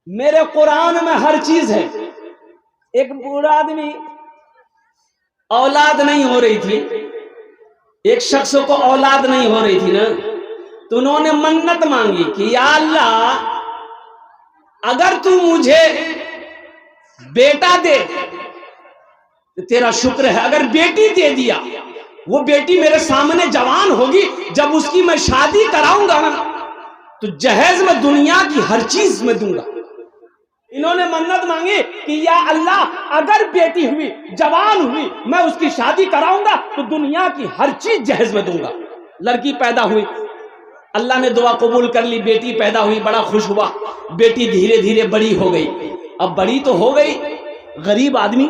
मेरे कुरान में हर चीज है। एक बूढ़ा आदमी, औलाद नहीं हो रही थी, एक शख्स को औलाद नहीं हो रही थी ना, तो उन्होंने मन्नत मांगी कि या अल्लाह, अगर तू मुझे बेटा दे तो तेरा शुक्र है, अगर बेटी दे दिया, वो बेटी मेरे सामने जवान होगी, जब उसकी मैं शादी कराऊंगा ना तो जहेज में दुनिया की हर चीज में दूंगा। इन्होंने मन्नत मांगी कि या अल्लाह, अगर बेटी हुई, जवान हुई, मैं उसकी शादी कराऊंगा तो दुनिया की हर चीज जहेज में दूंगा। लड़की पैदा हुई, अल्लाह ने दुआ कबूल कर ली, बेटी पैदा हुई, बड़ा खुश हुआ। बेटी धीरे धीरे बड़ी हो गई। अब बड़ी तो हो गई, गरीब आदमी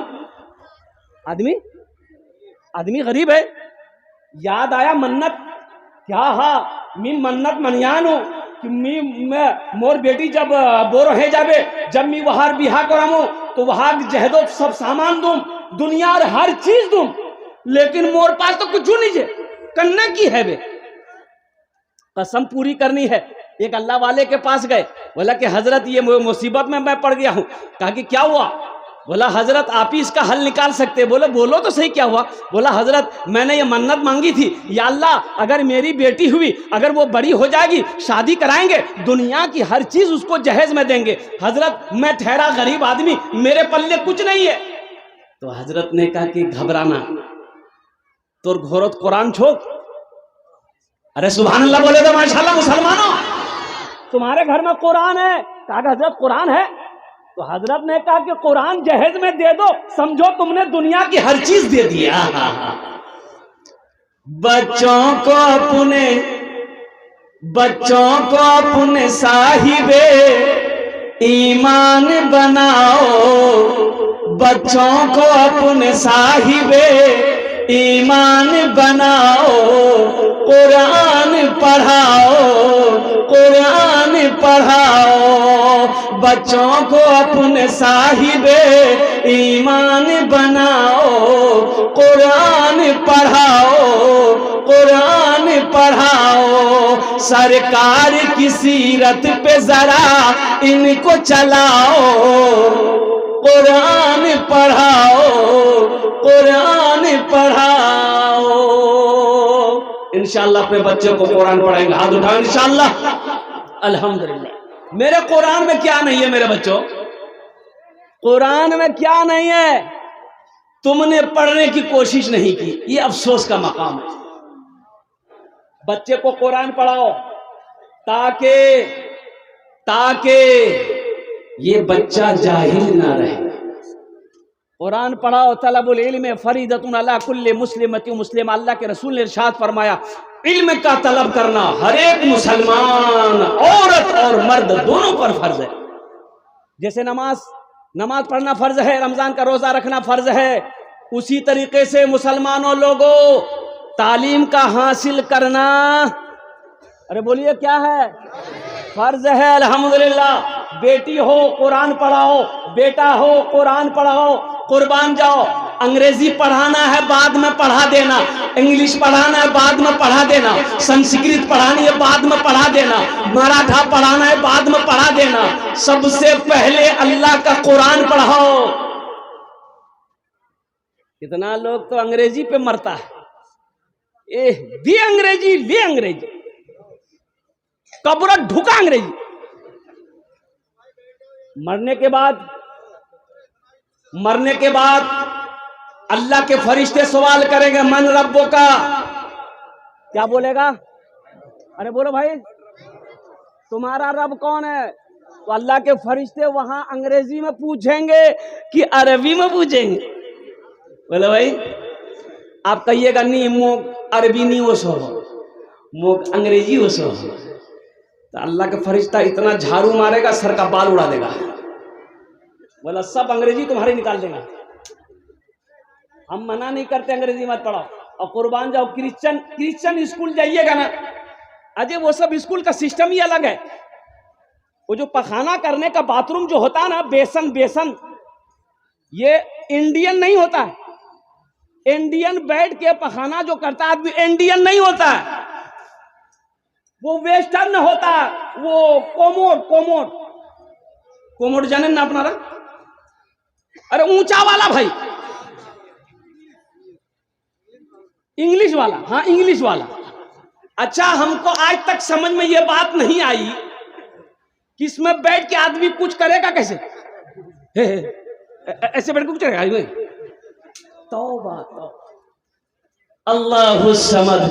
गरीब है। याद आया मन्नत, क्या हा मी मन्नत मनियानो कि मैं मोर बेटी जब बोरो है जाबे, जब मी वहां बिहा करामो तो वहां जहदो सब सामान दूं, दुनिया और हर चीज दूं, लेकिन मोर पास तो कुछ नहीं है, करने की है बे, कसम पूरी करनी है। एक अल्लाह वाले के पास गए, बोला कि हजरत ये मुसीबत में मैं पड़ गया हूं। कहा कि क्या हुआ? बोला हजरत आप ही इसका हल निकाल सकते। बोले बोलो तो सही क्या हुआ? बोला हजरत मैंने ये मन्नत मांगी थी, या अल्लाह अगर मेरी बेटी हुई, अगर वो बड़ी हो जाएगी, शादी कराएंगे, दुनिया की हर चीज उसको जहेज में देंगे। हजरत मैं ठहरा गरीब आदमी, मेरे पल्ले कुछ नहीं है। तो हजरत ने कहा कि घबराना, तोर घोरत कुरान छोक। अरे सुभान अल्लाह बोले तो माशाल्लाह मुसलमानों, तुम्हारे घर में कुरान है? कहा हजरत कुरान है। तो हजरत ने कहा कि कुरान जहेज में दे दो, समझो तुमने दुनिया की हर चीज दे दिया। बच्चों को अपने साहिबे ईमान बनाओ, बच्चों को अपने साहिबे ईमान बनाओ, कुरान पढ़ाओ, कुरान पढ़ाओ, बच्चों को अपने साहिबे ईमान बनाओ, कुरान पढ़ाओ, कुरान पढ़ाओ, सरकार की सीरत पे जरा इनको चलाओ, कुरान पढ़ाओ, कुरान पढ़ाओ। इंशाअल्लाह अपने बच्चों को कुरान पढ़ाएंगे, हाथ उठाओ इंशाअल्लाह। अल्हम्दुलिल्लाह। मेरे कुरान में क्या नहीं है मेरे बच्चों? कुरान में क्या नहीं है? तुमने पढ़ने की कोशिश नहीं की, ये अफसोस का मकाम है। बच्चे को कुरान पढ़ाओ ताकि ये बच्चा जाहिल ना रहे। कुरान पढ़ाओ, तलबुल इल्म फरीदतुन अला कुल्ली मुस्लिमतिन मुस्लिम। अल्लाह के रसूल ने इरशाद फरमाया, इल्म का तलब करना हर एक मुसलमान, औरत और मर्द दोनों पर फर्ज है। जैसे नमाज पढ़ना फर्ज है, रमजान का रोजा रखना फर्ज है, उसी तरीके से मुसलमानों लोगों तालीम का हासिल करना, अरे बोलिए क्या है? फर्ज है। अल्हम्दुलिल्लाह। बेटी हो कुरान पढ़ाओ, बेटा हो कुरान पढ़ाओ, कुर्बान जाओ। अंग्रेजी पढ़ाना है बाद में पढ़ा देना, इंग्लिश पढ़ाना है बाद में पढ़ा देना, संस्कृत पढ़ानी है बाद में पढ़ा देना, मराठा पढ़ाना है बाद में पढ़ा देना, सबसे पहले अल्लाह का कुरान पढ़ाओ। कितना लोग तो अंग्रेजी पे मरता है, भी अंग्रेजी ले अंग्रेजी, कब्र ढुका अंग्रेजी। मरने के बाद अल्लाह के फरिश्ते सवाल करेंगे, मन रब्बो का, क्या बोलेगा? अरे बोलो भाई, तुम्हारा रब कौन है? तो अल्लाह के फरिश्ते वहां अंग्रेजी में पूछेंगे कि अरबी में पूछेंगे? बोलो भाई, आप कहिएगा नहीं मोक अरबी नहीं वो सो, मोक अंग्रेजी वो सो, तो अल्लाह का फरिश्ता इतना झाड़ू मारेगा सर का बाल उड़ा देगा, बोला सब अंग्रेजी तुम्हारी निकाल देगा। हम मना नहीं करते अंग्रेजी मत पढ़ाओ, और कुर्बान जाओ। क्रिश्चियन स्कूल जाइएगा ना, अजय वो सब स्कूल का सिस्टम ही अलग है। वो जो पखाना करने का बाथरूम जो होता है ना, बेसन, ये इंडियन नहीं होता है। इंडियन बैठ के पखाना जो करता है इंडियन नहीं होता है, वो वेस्टर्न होता है, वो कोमोड। कोमोड जाने ना अपना रहा? अरे ऊंचा वाला भाई, इंग्लिश वाला, हाँ इंग्लिश वाला। अच्छा, हमको आज तक समझ में ये बात नहीं आई कि इसमें बैठ के आदमी कुछ करेगा कैसे? ऐसे बैठ के कुछ करेगा? तौबा तौबा, अल्लाहु समद।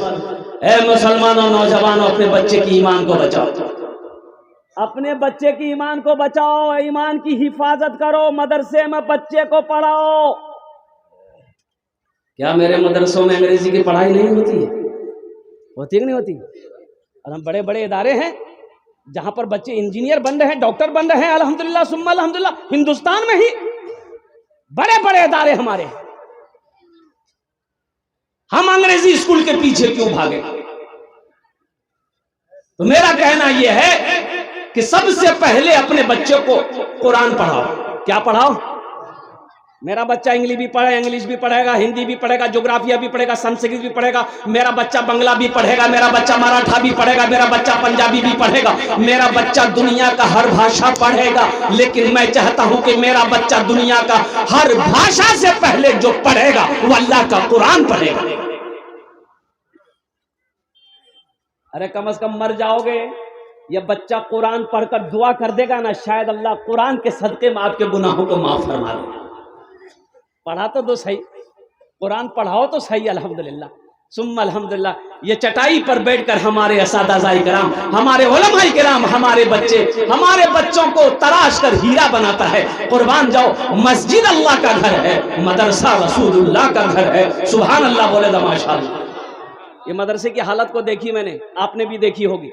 ए मुसलमानों, नौजवानों, अपने बच्चे की ईमान को बचाओ, अपने बच्चे की ईमान को बचाओ, ईमान की हिफाजत करो, मदरसे में बच्चे को पढ़ाओ। क्या मेरे मदरसों में अंग्रेजी की पढ़ाई नहीं होती है? होती है कि नहीं होती? और हम बड़े बड़े इदारे हैं जहां पर बच्चे इंजीनियर बन रहे हैं, डॉक्टर बन रहे हैं, अल्हम्दुलिल्लाह सुम्मा अल्हम्दुलिल्लाह। हिंदुस्तान में ही बड़े बड़े इदारे हमारे। हम अंग्रेजी स्कूल के पीछे क्यों भागे? तो मेरा कहना यह है कि सबसे पहले अपने बच्चे को कुरान पढ़ाओ। क्या पढ़ाओ? मेरा बच्चा इंग्लिश भी पढ़ेगा, हिंदी भी पढ़ेगा, ज्योग्राफिया भी पढ़ेगा, संस्कृत भी पढ़ेगा, मेरा बच्चा बंगला भी पढ़ेगा, मेरा बच्चा मराठा भी पढ़ेगा, मेरा बच्चा पंजाबी भी पढ़ेगा, मेरा बच्चा दुनिया का हर भाषा पढ़ेगा। लेकिन मैं चाहता हूं कि मेरा बच्चा दुनिया का हर भाषा से पहले जो पढ़ेगा वो अल्लाह का कुरान पढ़ेगा। अरे कम से कम मर जाओगे, ये बच्चा कुरान पढ़कर दुआ कर देगा ना, शायद अल्लाह कुरान के सदके में आपके गुनाहों को माफ फरमा दे। पढ़ा तो दो सही, कुरान पढ़ाओ तो सही, अल्हम्दुलिल्लाह सुम्मा अल्हम्दुलिल्लाह। ये चटाई पर बैठकर हमारे असादाज़ाए किराम, हमारे उलमाए किराम, हमारे बच्चों को तराश कर हीरा बनाता है। कुर्बान जाओ, मस्जिद अल्लाह का घर है, मदरसा रसूलुल्लाह का घर है। सुभान अल्लाह बोले तो माशाअल्लाह। ये मदरसे की हालत को देखी मैंने, आपने भी देखी होगी।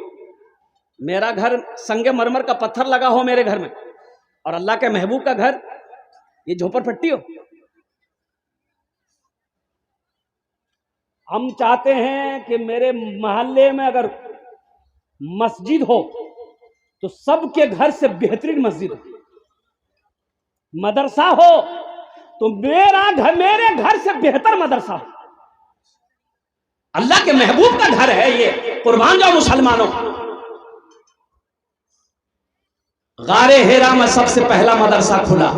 मेरा घर संगे मरमर का पत्थर लगा हो मेरे घर में, और अल्लाह के महबूब का घर ये झोपड़पट्टी हो। हम चाहते हैं कि मेरे मोहल्ले में अगर मस्जिद हो तो सबके घर से बेहतरीन मस्जिद हो, मदरसा हो तो मेरे घर से बेहतर मदरसा हो। अल्लाह के महबूब का घर है ये, कुर्बान जाओ मुसलमानों। गारे हिरा में सबसे पहला मदरसा खुला।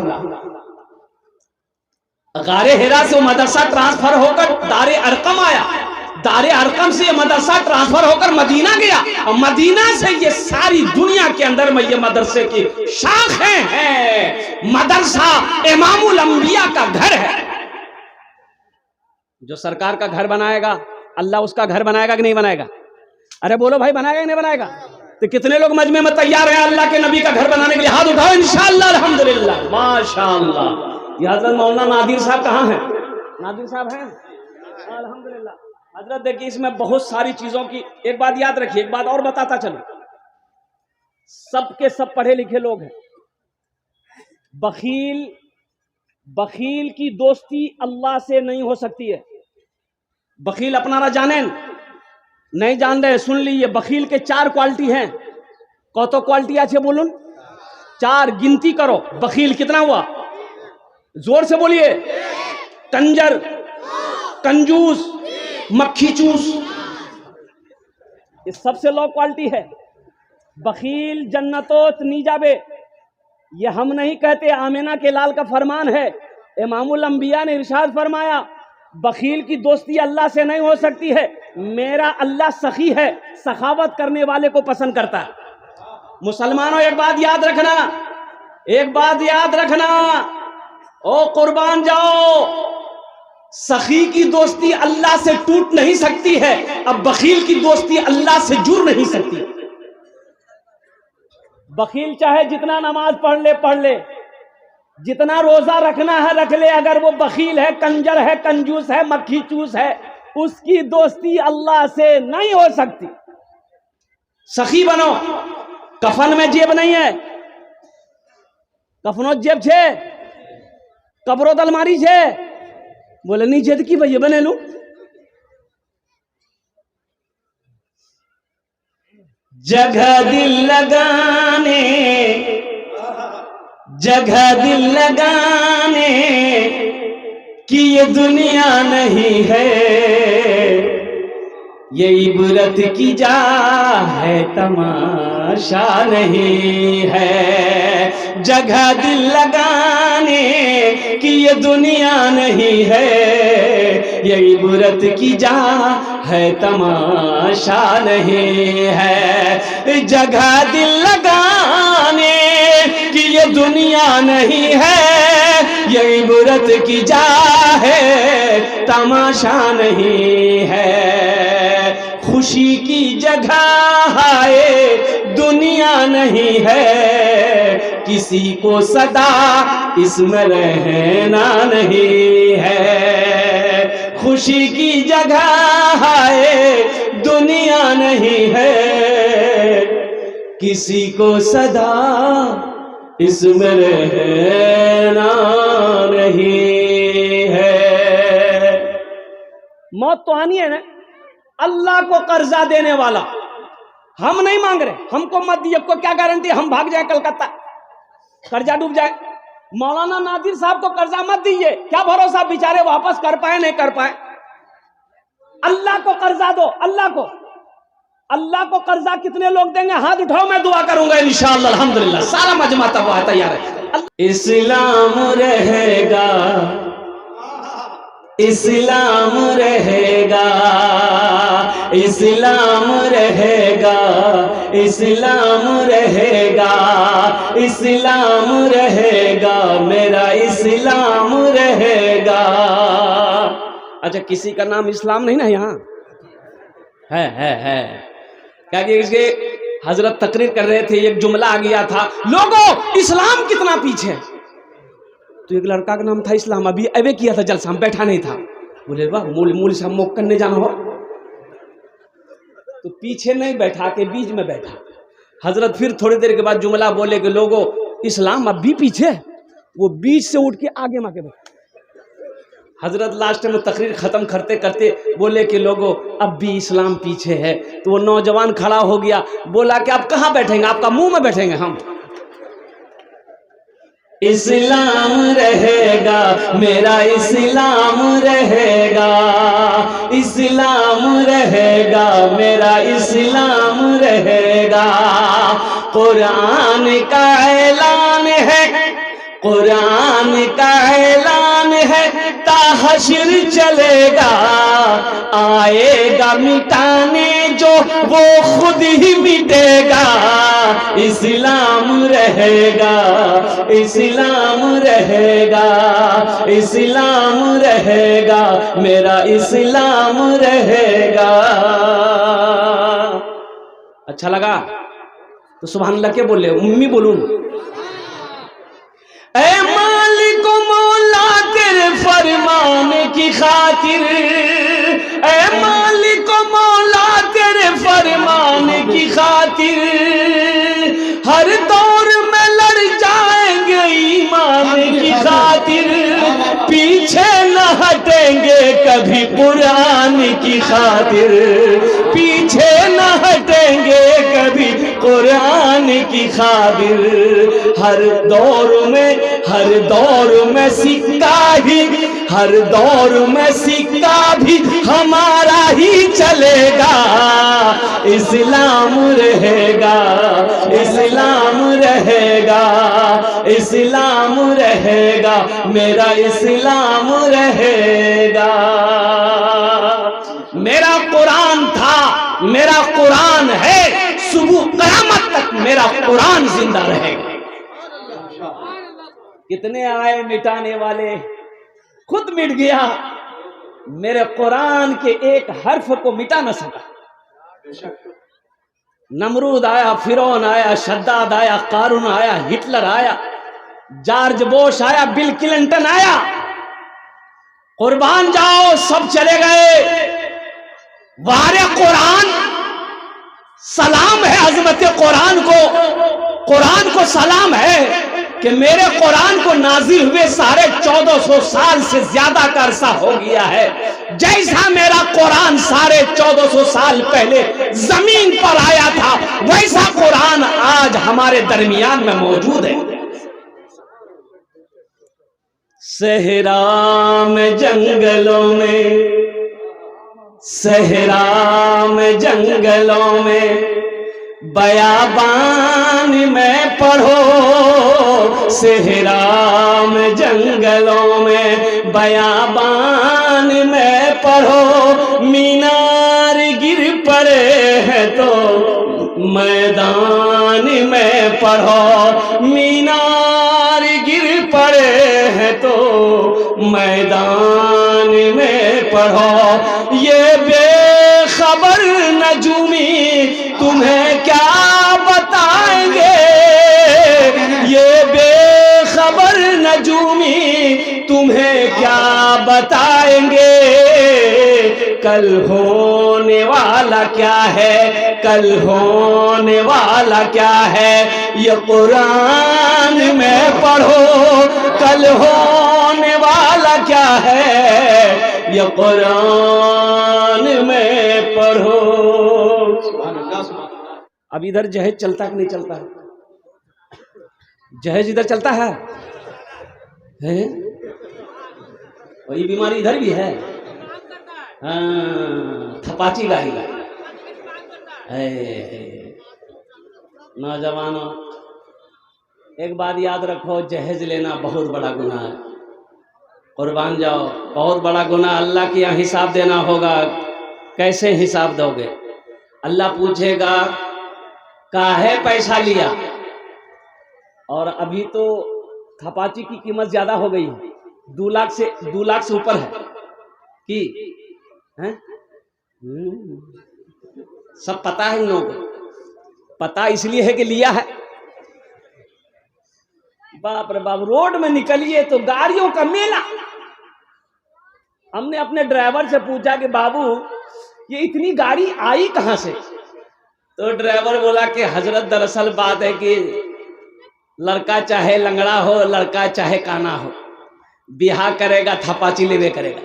गारे हिरा से वो मदरसा ट्रांसफर होकर दारे अरकम आया, दारे अरकम से ये मदरसा ट्रांसफर होकर मदीना गया, और मदीना से ये सारी दुनिया के अंदर में ये मदरसे की शाखें हैं। मदरसा इमामुल अंबिया का घर है। जो सरकार का घर बनाएगा, अल्लाह उसका घर बनाएगा कि नहीं बनाएगा? अरे बोलो भाई, बनाएगा कि नहीं बनाएगा? तो कितने लोग मजमे में तैयार हैं अल्लाह के नबी का घर बनाने के लिए? हाथ उठाओ इंशाअल्लाह, अल्हम्दुलिल्लाह, माशाअल्लाह। ये हजरत मौलाना नादिर साहब कहाँ हैं? नादिर साहब हैं, अल्हम्दुलिल्लाह। हजरत देखिए, इसमें बहुत सारी चीजों की एक बात याद रखिए, एक बात और बताता चलो। सबके सब पढ़े लिखे लोग हैं। बखील की दोस्ती अल्लाह से नहीं हो सकती है। बखील अपनाना जाने नहीं जान रहे, सुन लीजिए। बखील के 4 क्वालिटी हैं। कौतो क्वालिटी अच्छे बोलूं? 4 गिनती करो। बखील कितना हुआ? जोर से बोलिए। कंजर, कंजूस, मक्खी चूस, ये सबसे लो क्वालिटी है। बखील जन्नतोत नी जाबे, ये हम नहीं कहते, आमिना के लाल का फरमान है। इमामुल अंबिया ने इरशाद फरमाया, बखील की दोस्ती अल्लाह से नहीं हो सकती है। मेरा अल्लाह सखी है, सखावत करने वाले को पसंद करता है। मुसलमानों, एक बात याद रखना, एक बात याद रखना, ओ कुर्बान जाओ, सखी की दोस्ती अल्लाह से टूट नहीं सकती है, अब बखील की दोस्ती अल्लाह से जुड़ नहीं सकती। बखील चाहे जितना नमाज पढ़ ले, जितना रोजा रखना है रख ले, अगर वो बखील है, कंजर है, कंजूस है, मक्खी चूस है, उसकी दोस्ती अल्लाह से नहीं हो सकती। सखी बनो। कफन में जेब नहीं है, कफनो जेब छे, कब्रो दलमारी छे, बोले नहीं जेद की भैया बने लू। जगह दिल लगाने, जगह दिल लगाने की ये दुनिया नहीं है, ये इबरत की जा है, तमाशा नहीं है। जगह दिल लगाने की ये दुनिया नहीं है। ये इबरत की जा है, तमाशा नहीं है। जगह दिल लगाने की ये दुनिया नहीं है। ये इबरत की जा है, तमाशा नहीं है। खुशी की जगह है, दुनिया नहीं है। किसी को सदा इसमें रहना नहीं है। खुशी की जगह है, दुनिया नहीं है। किसी को सदा इसमें रहना नहीं है। मौत तो आनी है ना। अल्लाह को कर्जा देने वाला, हम नहीं मांग रहे, हमको मत दिए। को क्या गारंटी हम भाग जाए कलकत्ता, कर्जा डूब जाए। मौलाना नादिर साहब को कर्जा मत दीजिए, क्या भरोसा बेचारे वापस कर पाए नहीं कर पाए। अल्लाह को कर्जा दो, अल्लाह को। अल्लाह को कर्जा कितने लोग देंगे? हाथ उठाओ, मैं दुआ करूंगा इंशाअल्लाह। अल्हम्दुलिल्लाह, सारा मजमा तैयार है। इस्लाम रहेगा, इस्लाम रहेगा, इस्लाम रहेगा, इस्लाम रहेगा, इस्लाम रहेगा, मेरा इस्लाम रहेगा। अच्छा, किसी का नाम इस्लाम नहीं ना यहाँ है। क्या कि इसके हजरत तकरीर कर रहे थे, एक जुमला आ गया था, लोगों इस्लाम कितना पीछे। तो एक लड़का का नाम था इस्लाम, अभी अबे किया था जलसा, बैठा नहीं था। बोले वाह, मूल से हम मुक करने जाना हो। तो पीछे नहीं बैठा के बीच में बैठा। हजरत फिर थोड़ी देर के बाद जुमला बोले कि लोगों इस्लाम अब भी पीछे। वो बीच से उठ के आगे माके बैठा। हजरत लास्ट में तकरीर खत्म करते करते बोले कि लोगों अब भी इस्लाम पीछे है। तो वो नौजवान खड़ा हो गया, बोला कि आप कहाँ बैठेंगे? आपका मुंह में बैठेंगे हम। इस्लाम रहेगा, मेरा इस्लाम रहेगा, इस्लाम रहेगा, मेरा इस्लाम रहेगा। कुरान का ऐलान है, कुरान का ऐलान है, ताहशर चलेगा। आएगा मिटाने जो वो खुद ही मिटेगा। इस्लाम रहेगा, इस्लाम रहेगा, इस्लाम रहेगा, मेरा इस्लाम रहेगा। अच्छा लगा तो सुभान अल्लाह के बोले, उम्मी बोलूं। ऐ मालिक मौला तेरे फरमान की खातिर, ऐ मालिक मौला तेरे फरमान की खातिर, हर दौर में लड़ जाएंगे ईमान की खातिर। पीछे न हटेंगे कभी कुरान की खातिर, पीछे न हटेंगे कभी कुरान की खातिर। हर दौर में सिक्का ही, हर दौर में सिक्का भी हमारा ही चलेगा। इस्लाम रहेगा, इस्लाम रहेगा, इस्लाम रहेगा, मेरा इस्लाम रहेगा। मेरा कुरान था, मेरा कुरान है, सुबह क़यामत तक मेरा कुरान जिंदा रहेगा। कितने आए मिटाने वाले, खुद मिट गया। मेरे कुरान के एक हर्फ को मिटा न सका। नमरूद आया, फिरौन आया, शद्दाद आया, कारून आया, हिटलर आया, जॉर्ज बुश आया, बिल क्लिंटन आया, कुर्बान जाओ सब चले गए। वारे कुरान सलाम है अजमत कुरान को सलाम है कि मेरे कुरान को नाजिल हुए 1450 साल से ज्यादा का अरसा हो गया है। जैसा मेरा कुरान 1450 साल पहले जमीन पर आया था, वैसा कुरान आज हमारे दरमियान में मौजूद है। सहरा में, जंगलों में, सहरा में जंगलों में बयाबान में पढ़ो, सहरा में जंगलों में बयाबान में पढ़ो, मीनार गिर पड़े हैं तो मैदान में पढ़ो, मीनार गिर पड़े हैं तो मैदान में पढ़ो। ये बेखबर नजूमी तुम्हें क्या बताएंगे, ये बेखबर नजूमी तुम्हें क्या बताएंगे, कल होने वाला क्या है, कल होने वाला क्या है, ये कुरान में पढ़ो, कल होने वाला क्या है, ये कुरान में पढ़ो। अब इधर जहेज चलता कि नहीं चलता है? जहेज इधर चलता है? वही बीमारी इधर भी है। हाँ, थपाची गाड़ी नौजवानों, एक बात याद रखो, जहेज लेना बहुत बड़ा गुनाह है। कुर्बान जाओ, बहुत बड़ा गुनाह। अल्लाह के यहाँ हिसाब देना होगा। कैसे हिसाब दोगे? अल्लाह पूछेगा काहे पैसा लिया। और अभी तो थपाची की कीमत ज्यादा हो गई है, 2 लाख से ऊपर है कि हैं? सब पता है इन लोगों को, पता इसलिए है कि लिया है। बाप रे बाप, रोड में निकलिए तो गाड़ियों का मेला। हमने अपने ड्राइवर से पूछा कि बाबू ये इतनी गाड़ी आई कहां से? तो ड्राइवर बोला कि हजरत दरअसल बात है कि लड़का चाहे लंगड़ा हो, लड़का चाहे काना हो, बिहा करेगा थपाची लेवे करेगा।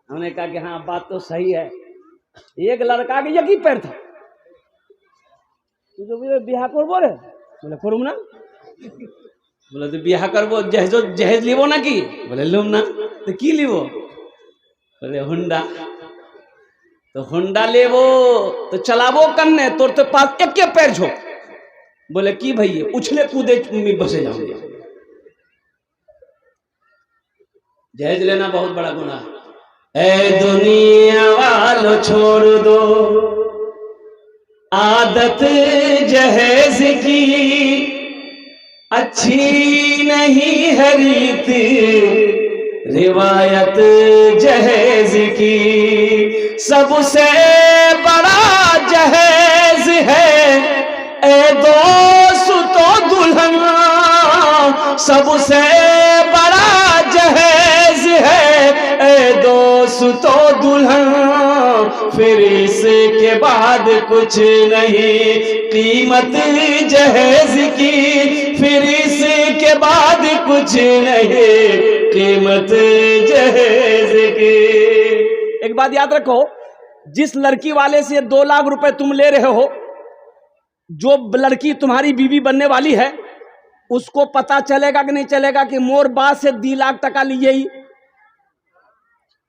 हमने कहा कि हाँ बात तो सही है। एक लड़का के यकी पैर था, तो बिहा करबो रे? बोले करूँ ना। बोले तो बिहा करबो, जहेज लीबो ना की? बोले लूम ना। तो की लीबो? बोले हुंडा। तो हुंडा लेबो तो चलाबो कन्ने, तोर तो पास एक पैर छो। बोले की भैया उछले कूदे में बसे जाओगे। जहेज लेना बहुत बड़ा गुनाह। ए दुनिया वालों छोड़ दो आदत जहेज की, अच्छी नहीं है रीत रिवायत जहेज की। सबसे बड़ा जहेज है ए दोस्तों दुल्हन, सबसे बड़ा जहेज है ए दोस्तों दुल्हन। फिर इसके बाद कुछ नहीं कीमत जहेज की, फिर इसके बाद कुछ नहीं कीमत जहेज की। एक बात याद रखो, जिस लड़की वाले से 2 लाख रुपए तुम ले रहे हो, जो लड़की तुम्हारी बीवी बनने वाली है, उसको पता चलेगा कि नहीं चलेगा कि मोर बात से 2 लाख टका लिए ही?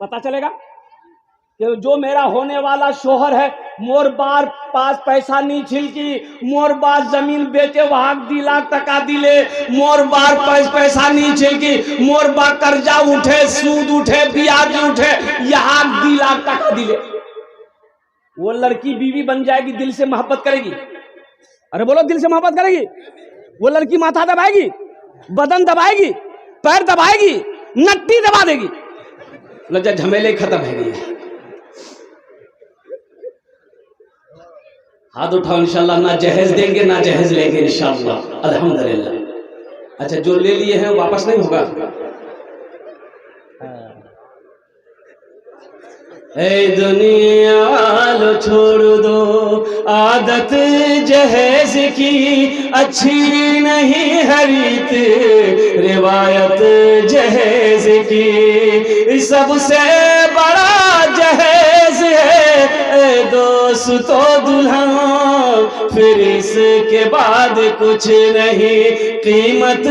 पता चलेगा कि जो मेरा होने वाला शोहर है, मोर बार पास पैसा नहीं छिलकी, मोर बार जमीन बेचे वहां 2 लाख टका दिले, मोर बार पैसा नहीं छिलकी, मोर बार कर्जा उठे, सूद उठे, ब्याज उठे, यहाँ 2 लाख टका दिले। वो लड़की बीवी बन जाएगी, दिल से मोहब्बत करेगी। अरे बोलो, दिल से मोहब्बत करेगी? वो लड़की माथा दबाएगी, बदन दबाएगी, पैर दबाएगी, नट्टी दबा देगी, लज्जा झमेले खत्म है गई। हाथ उठाओ इंशाल्लाह, ना जहेज देंगे ना जहेज लेंगे इंशाल्लाह, अल्हम्दुलिल्लाह। अच्छा, जो ले लिए हैं वापस नहीं होगा। ए दुनिया वालों छोड़ दो आदत जहेज की, अच्छी नहीं हरीत रिवायत जहेज की। सबसे बड़ा जहेज है दोस्तों दुल्हन, फिर इसके बाद कुछ नहीं कीमत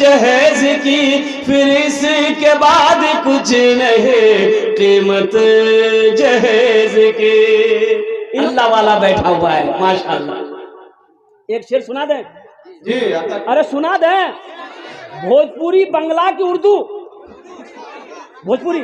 जहेज की, फिर इसके बाद कुछ नहीं कीमत जहेज की। अल्लाह वाला बैठा हुआ है माशाअल्लाह। एक शेर सुना दें जी। अरे सुना दें, भोजपुरी बंगला की उर्दू, भोजपुरी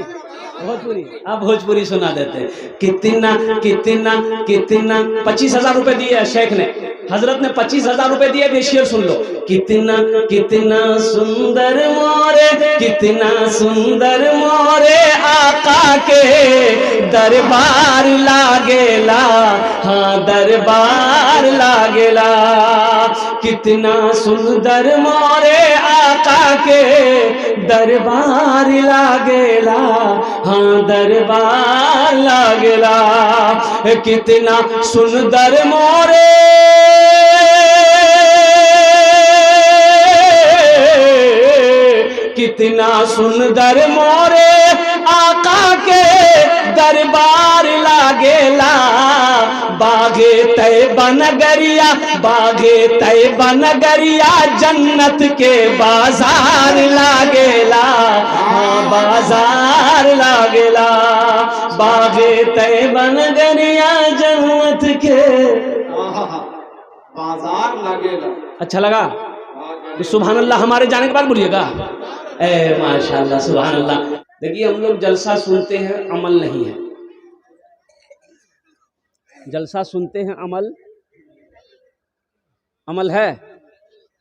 भोजपुरी आप भोजपुरी सुना देते हैं। कितना कितना कितना 25,000 रुपए दिए शेख ने, हजरत ने 25,000 रुपए दिए। ये शेर सुन लो। कितना कितना सुंदर मोरे, कितना सुंदर मोरे आका के दरबार लागेला, हाँ दरबार लागेला। कितना सुंदर मोरे आका के दरबार लागेला, हाँ दरबार लागेला। कितना सुंदर मोरे कितना सुंदर मोरे आका के दरबार लागेला। बागे तैयबा नगरिया, बागे तैयबा नगरिया जन्नत के बाजार लागेला, हाँ बाजार लागेला। बागे तैयबा नगरिया जन्नत के बाजार लगेगा। अच्छा लगा? सुभान अल्लाह हमारे जाने के बाद बोलिएगा। ए माशाअल्लाह सुभान अल्लाह। देखिए हम लोग जलसा सुनते हैं, अमल नहीं है। जलसा सुनते हैं, अमल है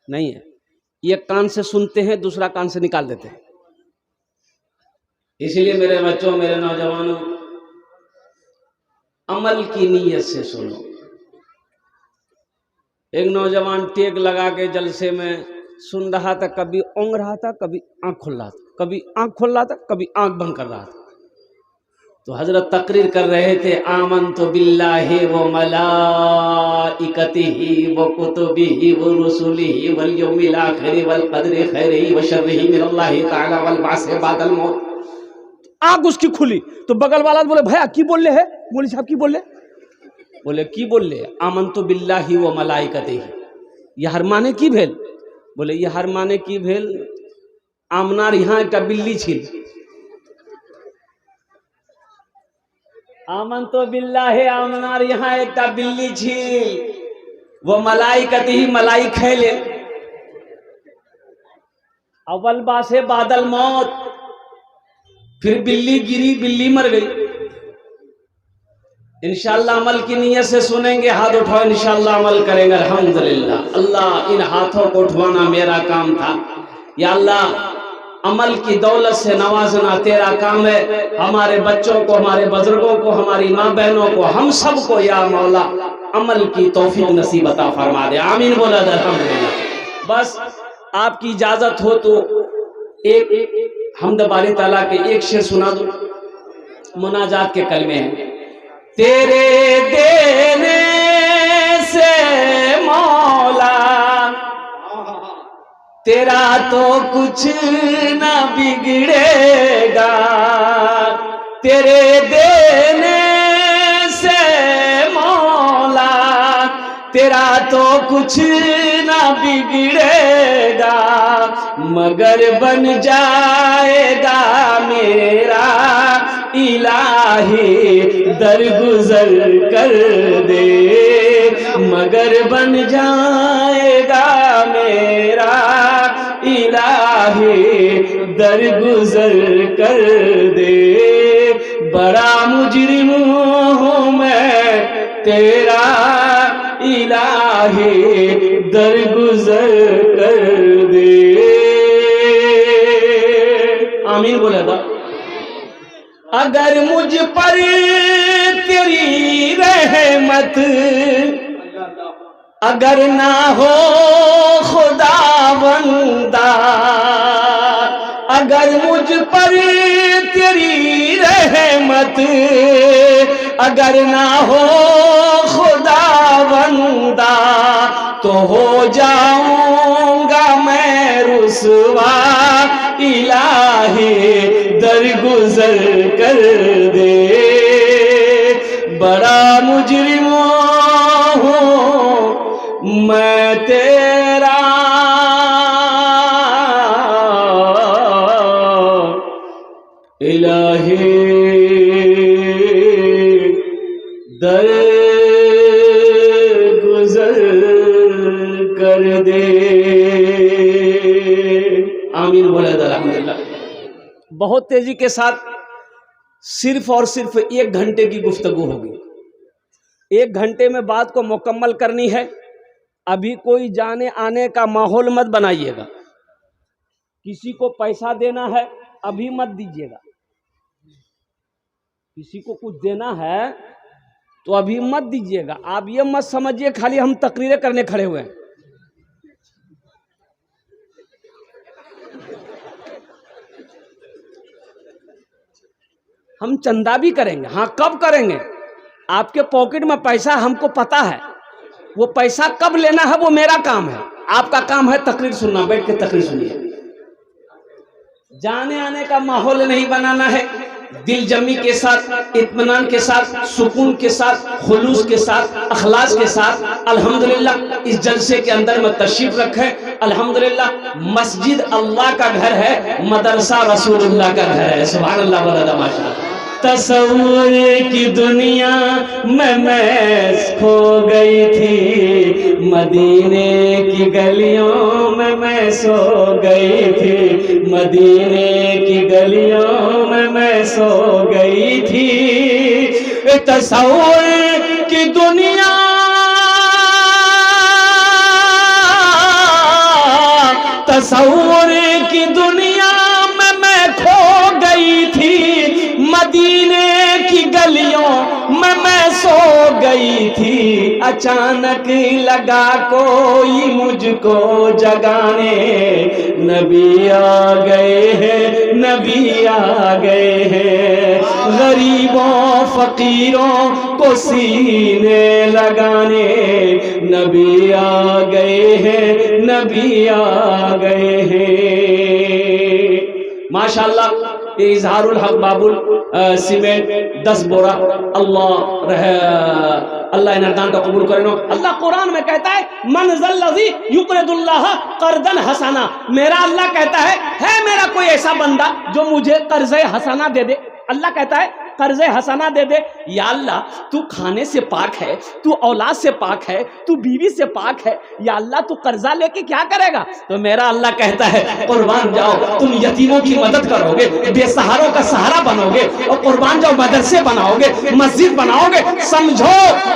नहीं है। एक कान से सुनते हैं, दूसरा कान से निकाल देते हैं। इसलिए मेरे बच्चों, मेरे नौजवानों, अमल की नीयत से सुनो। एक नौजवान टेक लगा के जलसे में सुन रहा था, कभी ओंग रहा था, कभी आंख खोल रहा था, कभी आंख खोल रहा था, कभी आंख बंद कर रहा था। तो हजरत तकरीर कर रहे थे, आमनतु बिल्लाहि व मलाइकतिही व कुतुबिही व रुसुलिही वल यौमिल आखिर वल कदरि खैरिही व शर्रिही मिनल्लाहि तआला वल बासे बादल मौत। आंख उसकी खुली तो बगल वाला बोले, भैया की बोल रहे है? मौलवी साहब की बोल रहे? बोले की बोल रहे? आमनतु बिल्लाहि व मलाइकतिही। यह हर माने की भेल? बोले ये हर माने की भेल, आमनार यहाँ एक बिल्ली छिल। आमनतु बिल्लाहि, आमनार यहाँ एक बिल्ली छिल, वो मलाइकतिही मलाई खेले। अव्वल बासे बादल मौत, फिर बिल्ली गिरी, बिल्ली मर गई। इंशाअल्लाह अमल की नीयत से सुनेंगे, हाथ उठाओ, इंशाअल्लाह अमल करेंगे। अल्हम्दुलिल्लाह। अल्लाह इन हाथों को उठवाना मेरा काम था, या अल्लाह अमल की दौलत से नवाजना तेरा काम है। हमारे बच्चों को, हमारे बुजुर्गों को, हमारी माँ बहनों को, हम सबको या मौला अमल की तौफीक नसीब अता फरमा दे। आमीन बोला अल्हम्दुलिल्लाह। बस आपकी इजाजत हो तो एक हम्द बारी ताला के एक शेर सुना दो। मुनाजात के कलमे हैं। तेरे देने से मौला तेरा तो कुछ न बिगड़ेगा, तेरे देने से मौला तेरा तो कुछ न बिगड़ेगा, मगर बन जाएगा मेरा इलाही दरगुजर कर दे, मगर बन जाएगा मेरा इलाही दरगुजर कर दे। बड़ा मुजरिम हूँ मैं तेरा इलाही दरगुजर कर दे। आमीन बोला था। अगर मुझ पर तेरी रहमत अगर ना हो खुदावंदा, अगर मुझ पर तेरी रहमत अगर ना हो खुदावंदा, तो हो जाऊंगा मैं रुसवा, इलाही दरगुजर कर दे। बड़ा मुजरिम हूँ मैं तेरा बहुत तेजी के साथ सिर्फ और सिर्फ 1 घंटे की गुफ्तगू होगी। 1 घंटे में बात को मुकम्मल करनी है। अभी कोई जाने आने का माहौल मत बनाइएगा। किसी को पैसा देना है अभी मत दीजिएगा। किसी को कुछ देना है तो अभी मत दीजिएगा। आप ये मत समझिए खाली हम तकरीरें करने खड़े हुए हैं। हम चंदा भी करेंगे। हाँ, कब करेंगे? आपके पॉकेट में पैसा हमको पता है। वो पैसा कब लेना है वो मेरा काम है। आपका काम है तकरीर सुनना। बैठ के तकरीर सुनिए। जाने आने का माहौल नहीं बनाना है। दिल जमी के साथ, इत्मीनान के साथ, सुकून के साथ, खुलूस के साथ, अखलास के साथ अल्हम्दुलिल्लाह इस जलसे के अंदर में तशरीफ रखें। अल्हम्दुलिल्लाह मस्जिद अल्लाह का घर है, मदरसा रसूलुल्लाह का घर है। सुभान अल्लाह वल्लाह माशाअल्लाह। तसव्वुर की दुनिया में मैं खो गई थी, मदीने की गलियों में मैं सो गई थी, मदीने की गलियों में मैं सो गई थी। तसव्वुर की दुनिया, तसव्वुर की दुनिया में मैं खो गई थी, मदीने की गलियों में मैं सो गई थी। अचानक लगा कोई मुझको जगाने, नबी आ गए हैं, नबी आ गए हैं, गरीबों फकीरों को सीने लगाने, नबी आ गए हैं, नबी आ गए हैं। माशाअल्लाह ये इजहारुल हक बाबुल सीमेंट 10 बोरा। अल्लाह इनदान का कबूल करे। अल्लाह कुरान में कहता है मन ज़ल्लज़ी युक़रिदुल्लाह क़र्ज़न हसना। मेरा अल्लाह कहता है मेरा कोई ऐसा बंदा जो मुझे कर्ज़े हसना दे दे। अल्लाह कहता है कर्ज़े हसना दे दे। या अल्लाह तू खाने से पाक है, तू औलाद से पाक है, तू बीवी से पाक है। या अल्लाह तू कर्जा लेके क्या करेगा? तो मेरा अल्लाह कहता है कुर्बान जाओ, तुम यतीमों की मदद करोगे, बेसहारों का सहारा बनोगे, और कुर्बान जाओ मदरसे बनाओगे, मस्जिद बनाओगे। समझो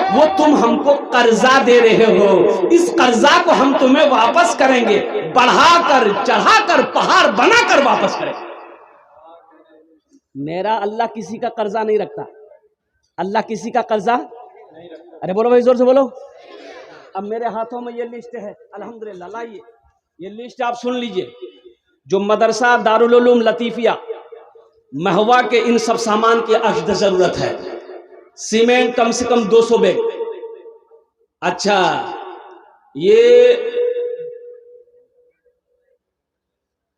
वो तुम हमको कर्जा दे रहे हो, इस कर्जा को हम तुम्हें वापस करेंगे, बढ़ाकर चढ़ाकर पहाड़ बनाकर वापस करेंगे। मेरा अल्लाह किसी का कर्जा नहीं रखता। अल्लाह किसी का कर्जा नहीं रखता। अरे बोलो भाई, जोर से बोलो। अब मेरे हाथों में ये लिस्ट है अल्हम्दुलिल्लाह। लाइए ये लिस्ट आप सुन लीजिए। जो मदरसा दारुल उलूम लतीफिया महवा के इन सब सामान की अशद जरूरत है। सीमेंट कम से कम 200 बैग। अच्छा, ये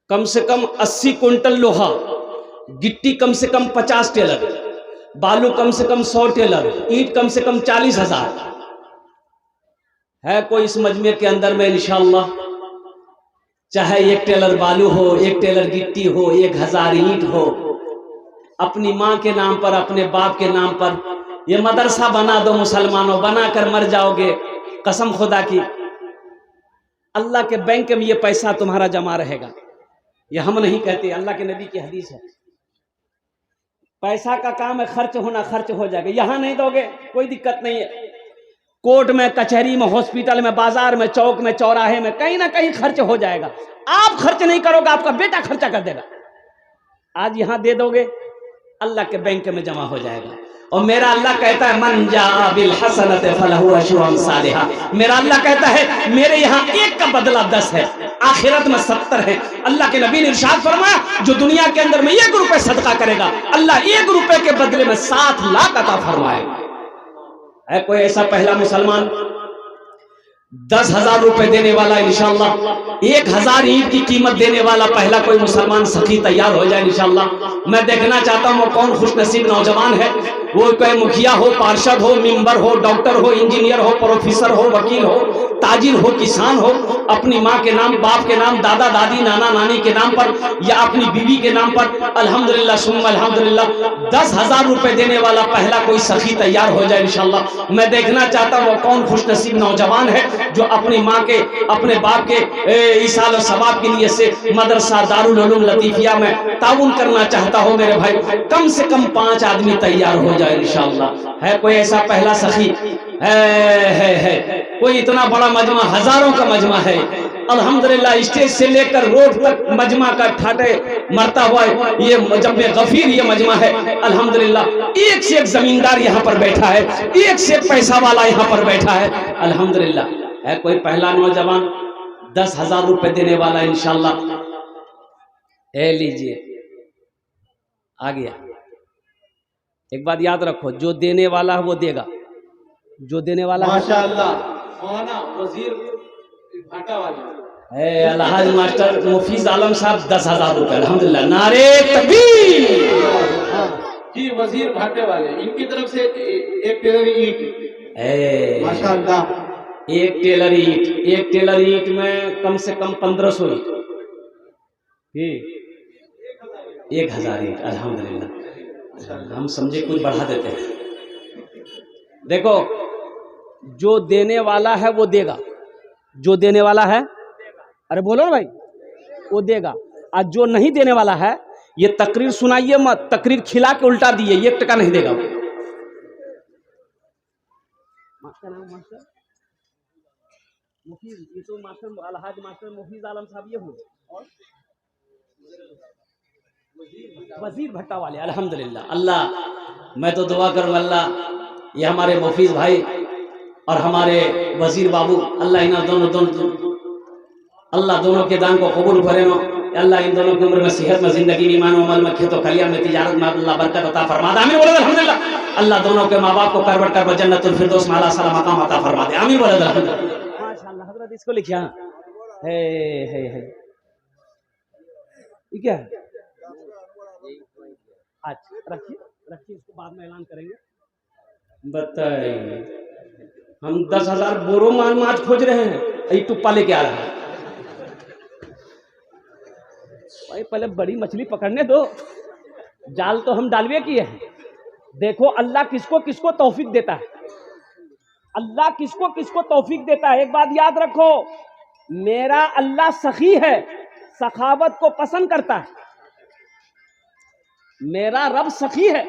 कम से कम 80 कुंटल लोहा, गिट्टी कम से कम 50 टेलर, बालू कम से कम 100 टेलर, ईंट कम से कम 40,000 है। कोई इस मजमे के अंदर में इंशाअल्लाह चाहे 1 टेलर बालू हो, 1 टेलर गिट्टी हो, 1000 ईंट हो, अपनी माँ के नाम पर, अपने बाप के नाम पर ये मदरसा बना दो मुसलमानों। बनाकर मर जाओगे कसम खुदा की। अल्लाह के बैंक में ये पैसा तुम्हारा जमा रहेगा। ये हम नहीं कहते, अल्लाह के नबी की हदीस है। पैसा का काम है खर्च होना, खर्च हो जाएगा। यहां नहीं दोगे कोई दिक्कत नहीं है। कोर्ट में, कचहरी में, हॉस्पिटल में, बाजार में, चौक में, चौराहे में, कहीं ना कहीं खर्च हो जाएगा। आप खर्च नहीं करोगे, आपका बेटा खर्चा कर देगा। आज यहां दे दोगे, अल्लाह के बैंक में जमा हो जाएगा। और मेरा अल्लाह कहता है मन जा बिल हसनत फलहु अशरु अमसालिहा। मेरा अल्लाह कहता है मेरे यहाँ 1 का बदला 10 है, आखिरत में 70 है। अल्लाह के नबी ने इरशाद फरमाया जो दुनिया के अंदर में 1 रुपए सदका करेगा, अल्लाह 1 रुपए के बदले में 7 लाख अता फरमाएगा। है कोई ऐसा पहला मुसलमान 10,000 रुपए देने वाला इंशाअल्लाह, 1000 ईंट की कीमत देने वाला पहला कोई मुसलमान सखी तैयार हो जाए इंशाअल्लाह। मैं देखना चाहता हूँ वो कौन खुशनसीब नौजवान है वो कोई मुखिया हो, पार्षद हो, मेंबर हो, डॉक्टर हो, इंजीनियर हो, प्रोफेसर हो, वकील हो, ताजिर हो, किसान हो, अपनी माँ के नाम, बाप के नाम, दादा दादी, नाना नानी के नाम पर या अपनी बीवी के नाम पर अल्हम्दुलिल्लाह सुम्मा अल्हम्दुलिल्लाह 10,000 रुपए देने वाला पहला कोई सखी तैयार हो जाए इंशाल्लाह। मैं देखना चाहता हूँ वो कौन खुशनसीब नौजवान है जो अपनी माँ के, अपने बाप के ईसाल और सवाब की नीयत से मदरसा दारुल उलूम लतीफिया में ताउन करना चाहता हो मेरे भाई, कम से कम 5 आदमी तैयार हो जाए इंशाल्लाह। है कोई ऐसा पहला सखी? है कोई इतना बड़ा मजमा, हजारों का मजमा है अल्हम्दुलिल्लाह, स्टेज से लेकर रोड तक मजमा का ठाटे मरता हुआ ये जब में गफीर ये मजमा है अल्हम्दुलिल्लाह। एक से एक जमींदार यहाँ पर बैठा है, एक से एक पैसा वाला यहाँ पर बैठा है अल्हम्दुलिल्लाह। है कोई पहला नौजवान 10,000 रुपए देने वाला इंशाल्लाह? ए लीजिए, आ गया। एक बात याद रखो, जो देने वाला है वो देगा, जो देने वाला माशाअल्लाह मौलाना वजीर भाटा वाले अलहाज मास्टर मुफीज आलम साहब 10,000 रुपए अल्हम्दुलिल्लाह। नारे तकबीर जी, वजीर भाटे वाले इनकी तरफ से एक टेलर ईंट माशाअल्लाह, एक टेलर ईंट में कम से कम 1500 ईंट, 1,000 ईंट अल्हम्दुलिल्लाह। हम समझे कुछ बढ़ा देते हैं। देखो, जो देने वाला है वो देगा, जो देने वाला है, अरे बोलो ना भाई, वो देगा। और जो नहीं देने वाला है, ये तकरीर सुनाइए मत, तकरीर खिला के उल्टा दिए, 1 टका नहीं देगा। मास्टर मुफीज, ये तो मास्टर अलहाज मास्टर मुफीज आलम साहब ये हुए, और वजीर भट्टा वाले अल्हम्दुलिल्लाह। अल्लाह, मैं तो दुआ करूँ अल्लाह ये हमारे मुफीज भाई और हमारे वजीर बाबू, अल्लाह इन दोनों अल्लाह दोनों के दान को कबूल करे नो। अल्लाह इन दोनों की उम्र में, सेहत में, जिंदगी में, ईमान अमल में, खेतों खलिया में, तिजारत में अल्लाह बरकत अता फरमा दे। आमीन बोले अल्हम्दुलिल्लाह। अल्लाह दोनों के माँ बाप को करवट कर जन्नतुल फिरदौस में आला साला मकाम अता फरमा दे। आमीन बोले अल्हम्दुलिल्लाह। माशाअल्लाह हजरत इसको लिखिया है ये क्या है? अच्छा रखिए इसको बाद में ऐलान करेंगे। बताइए, हम 10,000 बोरो माछ खोज रहे हैं, ये टुप्पा लेके आ रहा है भाई। पहले बड़ी मछली पकड़ने दो, जाल तो हम डालवे किए हैं। देखो अल्लाह किसको किसको तौफीक देता है, अल्लाह किसको किसको तौफीक देता है। एक बात याद रखो, मेरा अल्लाह सखी है, सखावत को पसंद करता है। मेरा रब सखी है,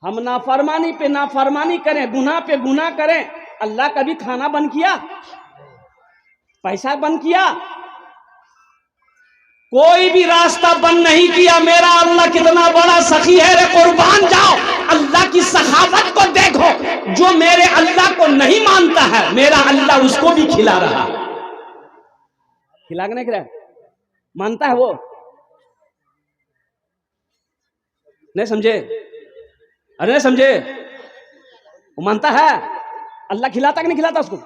हम नाफरमानी पे नाफरमानी करें, गुनाह पे गुनाह करें, अल्लाह कभी खाना बंद किया, पैसा बंद किया, कोई भी रास्ता बंद नहीं किया। मेरा अल्लाह कितना बड़ा सखी है रे, कुर्बान जाओ अल्लाह की सखावत को देखो। जो मेरे अल्लाह को नहीं मानता है, मेरा अल्लाह उसको भी खिला रहा है। खिला के नहीं खिला, मानता है वो, नहीं समझे? अरे नहीं समझे? वो मानता है, अल्लाह खिलाता कि नहीं खिलाता उसको?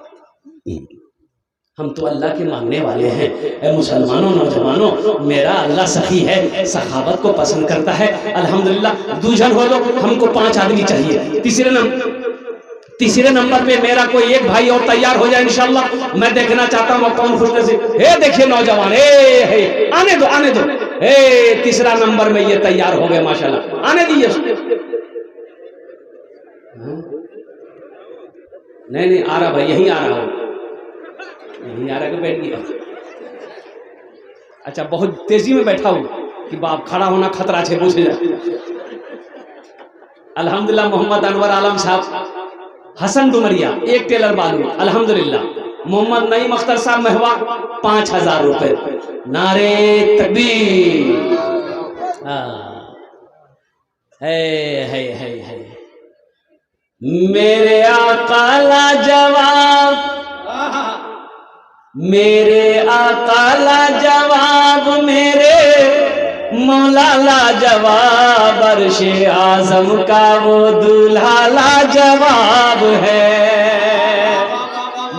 हम तो अल्लाह के मानने वाले हैं। ए मुसलमानों, नौजवानों, मेरा अल्लाह सखी है, सखावत को पसंद करता है अल्हम्दुलिल्लाह। दूजन हो लो, हमको 5 आदमी चाहिए। तीसरे नंबर पे मेरा कोई एक भाई और तैयार हो जाए इंशाल्लाह। मैं देखना चाहता हूँ कौन खुशनसीब। हे देखिए नौजवान, हे आने दो। हे तीसरा नंबर में ये तैयार हो गए माशाल्लाह, आने दीजिए। नहीं आ रहा भाई, यही आ रहा हूँ, यही आ रहा कि बैठ गया? अच्छा, बहुत तेजी में बैठा हूँ कि बाप खड़ा होना खतरा है, पूछे जाए। अल्हम्दुलिल्लाह मोहम्मद अनवर आलम साहब हसन डुमरिया, एक टेलर बालू अल्हम्दुलिल्लाह। मोहम्मद नईम अख्तर साहब महवा 5,000 रुपए। नारे तकबीर। है मेरे आका लाजवाब, मेरे आका लाजवाब, मेरे मौला लाजवाब, अर्शे आजम का वो दूल्हा लाजवाब है।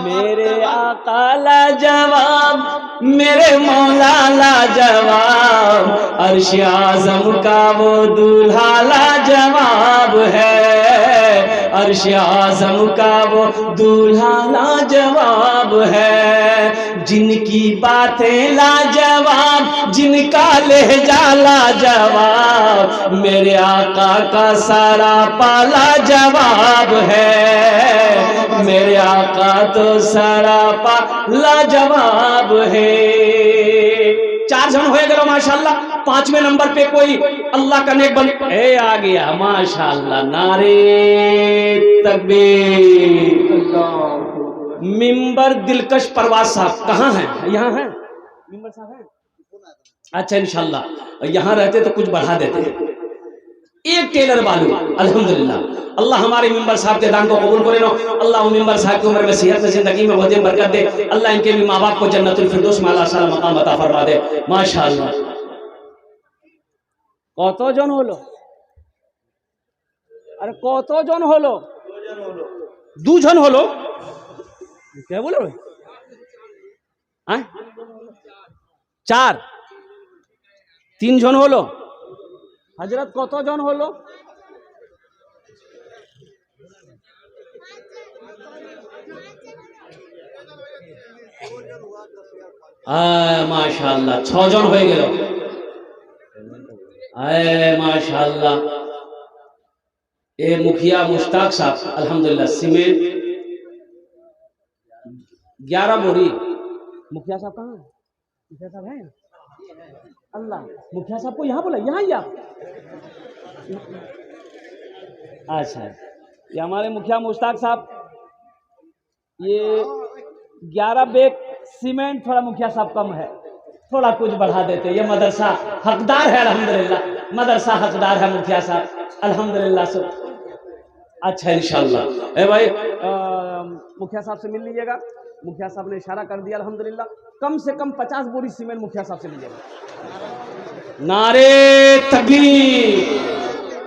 मेरे आका लाजवाब, मेरे मौला लाजवाब, अर्श आज़म का वो दूल्हा लाजवाब है, अर्श आज़म का वो दूल्हा लाजवाब है। जिनकी बातें लाजवाब, जिनका लहजा लाजवाब, मेरे आका का सारा पाला जवाब है, मेरे आका तो सारा पाला जवाब है। 4 जन हो गए माशाल्लाह। 5वें नंबर पे कोई अल्लाह का नेक बंदा आ गया माशाल्लाह। नारे तकबीर। मिंबर दिलकश परवाज साहब कहाँ हैं? यहाँ हैं मिंबर साहब हैं? अच्छा इंशाल्लाह यहाँ रहते तो कुछ बढ़ा देते। एक टेलर बालू अल्हम्दुलिल्लाह। अल्लाह हमारे मिंबर साहब के दान को कबूल करे नो। अल्लाह मिंबर साहब की उम्र में सेहत में जिंदगी में बहुत बरकत दे। अल्लाह इनके भी माँ बाप को जन्नतुल फिरदौस में आला साला मकाम अता फरमा दे माशाअल्लाह। কতজন হলো? আরে কতজন হলো? 2 জন হলো। কে বলো? হ্যাঁ 4 3 জন হলো। হযরত কতজন হলো? माशाअल्लाह 6 জন হয়ে গেল। माशाअल्लाह। ए मुखिया मुश्ताक साहब अल्हम्दुलिल्लाह सीमेंट 11 बोरी। मुखिया साहब कहाँ हैं? मुखिया साहब हैं? अल्लाह मुखिया साहब को यहाँ बोला, यहाँ ही आप। अच्छा ये हमारे मुखिया मुश्ताक साहब, ये 11 बैग सीमेंट थोड़ा मुखिया साहब कम है, थोड़ा कुछ बढ़ा देते। ये मदरसा हकदार है अल्हम्दुलिल्लाह, मदरसा हकदार है मुखिया साहब अल्हम्दुलिल्लाह से। अच्छा इंशाल्लाह। भाई मुखिया साहब से मिल लीजिएगा। मुखिया साहब ने इशारा कर दिया अल्हम्दुलिल्लाह। कम से कम 50 बोरी सीमेंट मुखिया साहब से लीजिएगा। नारे तकबीर।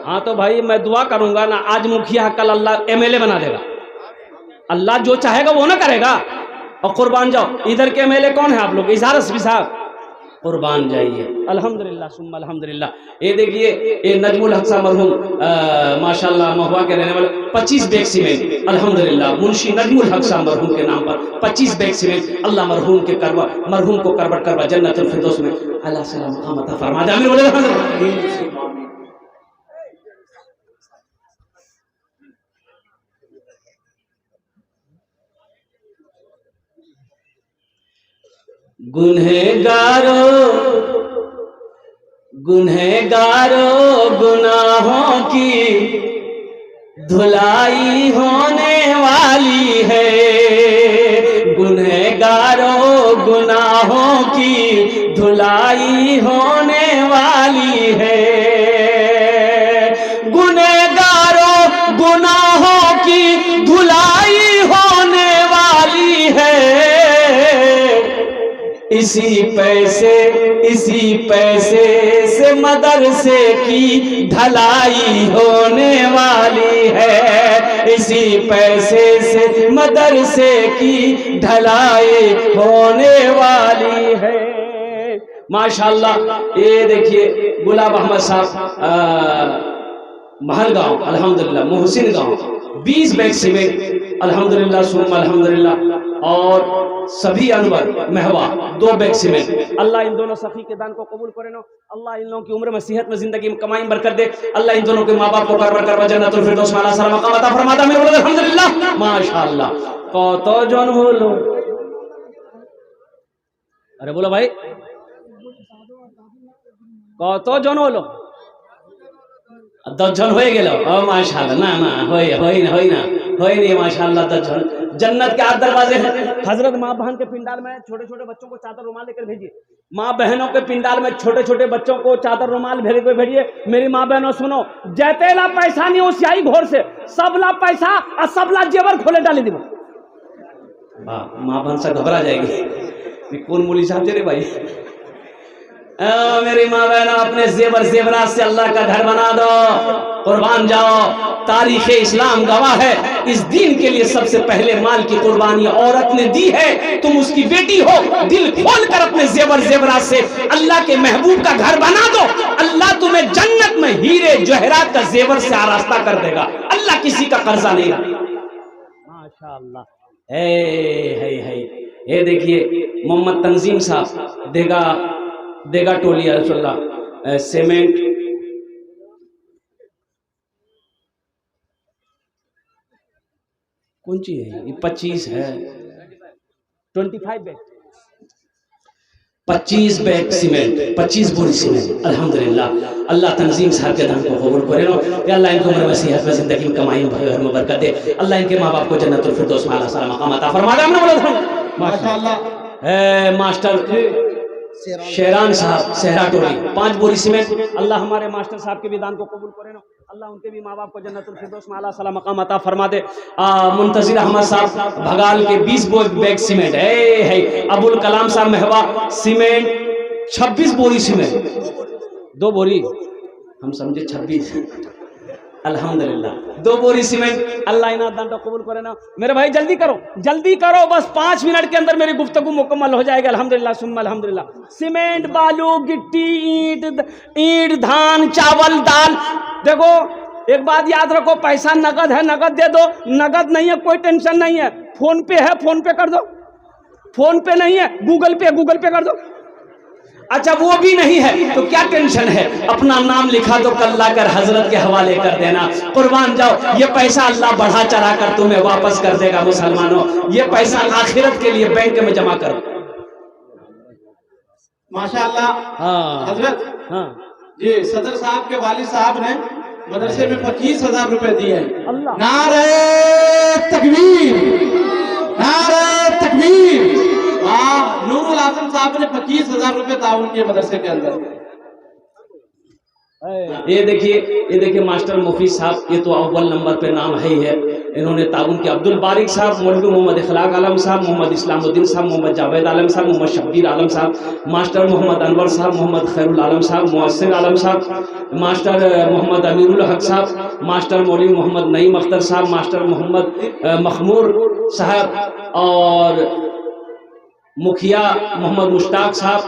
हाँ तो भाई मैं दुआ करूंगा ना, आज मुखिया कल अल्लाह एमएलए बना देगा। अल्लाह जो चाहेगा वो ना करेगा। और कुर्बान जाओ। इधर के एमएलए कौन है आप लोग? इजहार रस्वी साहब, कुर्बान जाइए अल्हम्दुलिल्लाह सुम्मा अल्हम्दुलिल्लाह। ये देखिए ये नजमुल हक साहब मरहूम माशाल्लाह महुआ के रहने वाले 25 बैग सीमेंट अल्हम्दुलिल्लाह। मुंशी नजमुल हक साहब मरहूम के नाम पर 25 बैग सीमेंट। अल्लाह मरहूम को करबट करवा जन्नतुल फिरदौस में अल्लाह सलाम मकाम अता फरमा दे। आमीन बोले। गुनहगारों गुनाहों की धुलाई होने वाली है। गुनहगारों गुनाहों की धुलाई होने वाली है। गुनहगारों गुनाहों की धुलाई होने वाली है। इसी पैसे से मदरसे की ढलाई होने वाली है। इसी पैसे से मदरसे की ढलाई होने वाली है माशाल्लाह। ये देखिए गुलाब अहमद साहब महल गांव अल्हम्दुलिल्लाह, मोहसिन गांव 20 बैग सीमेंट अल्हम्दुलिल्लाह सुम्मा अल्हम्दुलिल्लाह। और सभी अनवर महवा 2 बैग सीमेंट। अल्लाह इन दोनों सखी के दान को कबूल करे नो। अल्लाह इन लोगों की उम्र में सेहत में जिंदगी में कमाई में बरकत दे। अल्लाह इन दोनों के माँ बाप को करबर करवा जन्नतुल फिरदौस में आला साला मकाम अता फरमाता। मेरे बोले अल्हम्दुलिल्लाह माशाअल्लाह। कतজন হলো? अरे बोलो भाई কতজন হলো? 10 জন হয়ে গেল। ও माशाअल्लाह। ना ना होई ना माशाअल्लाह 10 जन। जन्नत के 8 दरवाजे हैं। हजरत माँ बहन के पिंडाल में छोटे छोटे बच्चों को चादर रुमाल लेकर भेजिए। माँ बहनों के पिंडाल में छोटे छोटे बच्चों को चादर रुमाल भेजिए। मेरी माँ बहनों सुनो, जैतेला पैसा नहीं हो सियाही घोर से सबला पैसा और सबला जेवर खोले डाली दी। माँ बहन से घबरा जाएगी। कौन मूली साहब चले भाई? मेरी माँ बहनों अपने जेवरात से अल्लाह का घर बना दो, कुर्बान जाओ। तारीख इस्लाम गवाह है, इस दीन के लिए सबसे पहले माल की कुर्बानी औरत ने दी है। तुम उसकी बेटी हो, दिल खोल कर अपने जेवर जेवरात से अल्लाह के महबूब का घर बना दो, अल्लाह तुम्हें जन्नत में हीरे जवाहरात का जेवर से आरास्ता कर देगा। अल्लाह किसी का कर्जा नहीं रहा। माशाअल्लाह। है ये देखिए मोहम्मद तंजीम साहब देगा टोलिया रसुल्ला सीमेंट कौन सी है ये 25 है 25 बैग 25 बैग सीमेंट 25 बोरी सीमेंट। अल्हम्दुलिल्लाह अल्लाह तंजीम साहब के दान को कबूल करे या अल्लाह इनको उम्र में सेहत में जिंदगी में कमाई में बरकत दे। अल्लाह इनके माँ बाप को जन्नतुल फिरदौस में आला साला मकाम अता फरमा दे। हमने बोला था माशाअल्लाह मास्टर शेरान साहब सहरा टोली 5 बोरी सीमेंट। अल्लाह हमारे मास्टर साहब के भी दान को कबूल करे ना, अल्लाह उनके भी माँ बाप को जन्नतुल फिरदौस में आला साला मकाम अता फरमा दे। मुंतजिर अहमद साहब भगाल के 20 बैग सीमेंट है। अबुल कलाम साहब महवा सीमेंट 26 बोरी सीमेंट 2 बोरी हम समझे 26 अल्हम्दुलिल्लाह 2 बोरी सीमेंट। अल्लाह इना दान कबूल करे ना। मेरे भाई जल्दी करो बस 5 मिनट के अंदर मेरी गुफ्तगू मुकम्मल हो जाएगी। अल्हम्दुलिल्लाह सुम्मा अल्हम्दुलिल्लाह। सीमेंट बालू गिट्टी ईंट धान चावल दाल। देखो एक बात याद रखो, पैसा नगद है नगद दे दो, नगद नहीं है कोई टेंशन नहीं है। फोन पे है फोन पे कर दो, फोन पे नहीं है गूगल पे कर दो। अच्छा वो भी नहीं है तो क्या टेंशन है, अपना नाम लिखा दो कल्ला कर हजरत के हवाले कर देना, कुर्बान जाओ। ये पैसा अल्लाह बढ़ा चढ़ा कर तुम्हें वापस कर देगा। मुसलमानों ये पैसा आखिरत के लिए बैंक में जमा करो। माशाअल्लाह। हाँ हजरत हाँ जी सदर साहब के वालिद साहब ने मदरसे में 25,000 रुपए दिए हैं। अल्लाह नारे तकबीर नारे तकबीर। नूरुल आजम साहब ने 25,000 रुपए ताउन किए मदरसे के अंदर। ये देखिए मास्टर मुफीद साहब, ये तो अव्वल नंबर पे नाम है ही है। इन्होंने ताउन किया। अब्दुल बारिक साहब, मौलवी मोहम्मद इखलाक आलम साहब, मोहम्मद इस्लामुद्दीन साहब, मोहम्मद जावेद आलम साहब, मोहम्मद शब्बीर आलम साहब, मास्टर मोहम्मद अनवर साहब, मोहम्मद खैरुल आलम साहब, मुअस्सिर आलम साहब, मास्टर मोहम्मद अमीरुल हक साहब, मास्टर मौलवी मोहम्मद नईम अख्तर साहब, मास्टर मोहम्मद मखमूर साहब और मुखिया मोहम्मद मुश्ताक साहब,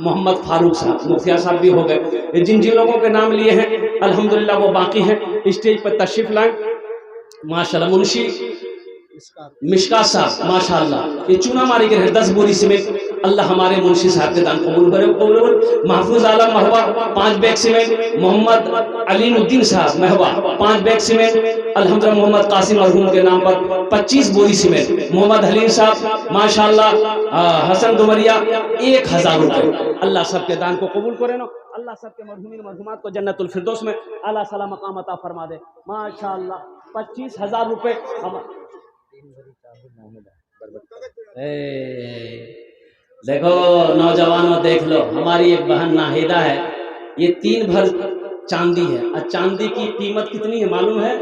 मोहम्मद फारूक साहब, मुखिया साहब भी हो गए। जिन लोगों के नाम लिए हैं अल्हम्दुलिल्लाह वो बाकी हैं, स्टेज पर तशरीफ लाएं। माशाल्लाह मुंशी मिशका साहब माशाल्लाह ये चूना मारी गए हैं 10 बोरी सीमेंट। अल्लाह हमारे मुंशी साहब के दान कबूल करे। महफूज आलम महवा 5 बैग सीमेंट। मोहम्मद अलीनुद्दीन साहब महवा 5 बैग सीमेंट। अल्हम्दुलिल्लाह मोहम्मद कासिम मरहूम के नाम पर 25 बोरी सीमेंट। मोहम्मद हलीम साहब माशाल्लाह हसन दुमरिया 1000 रुपए। अल्लाह सबके दान को कबूल करे ना। अल्लाह सबके मरहूमीन मरहूमात को जन्नतुल फिरदौस में आला साला मकाम अता फरमा दे। माशाल्लाह 25,000 रुपए। देखो नौजवानों देख लो, हमारी एक बहन नाहिदा है, ये 3 भर चांदी है। और चांदी की कीमत कितनी है मालूम है?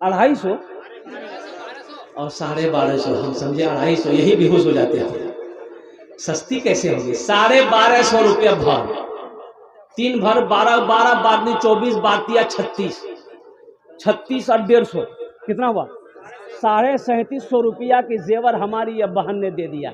250 और 1250। हम समझे 250, यही बेहोश हो जाते हैं। सस्ती कैसे होगी? 1250 रुपया भर। 3 भर 12 बार 24 बातिया 36 और 150 कितना हुआ? 3750 रुपया की जेवर हमारी ये बहन ने दे दिया।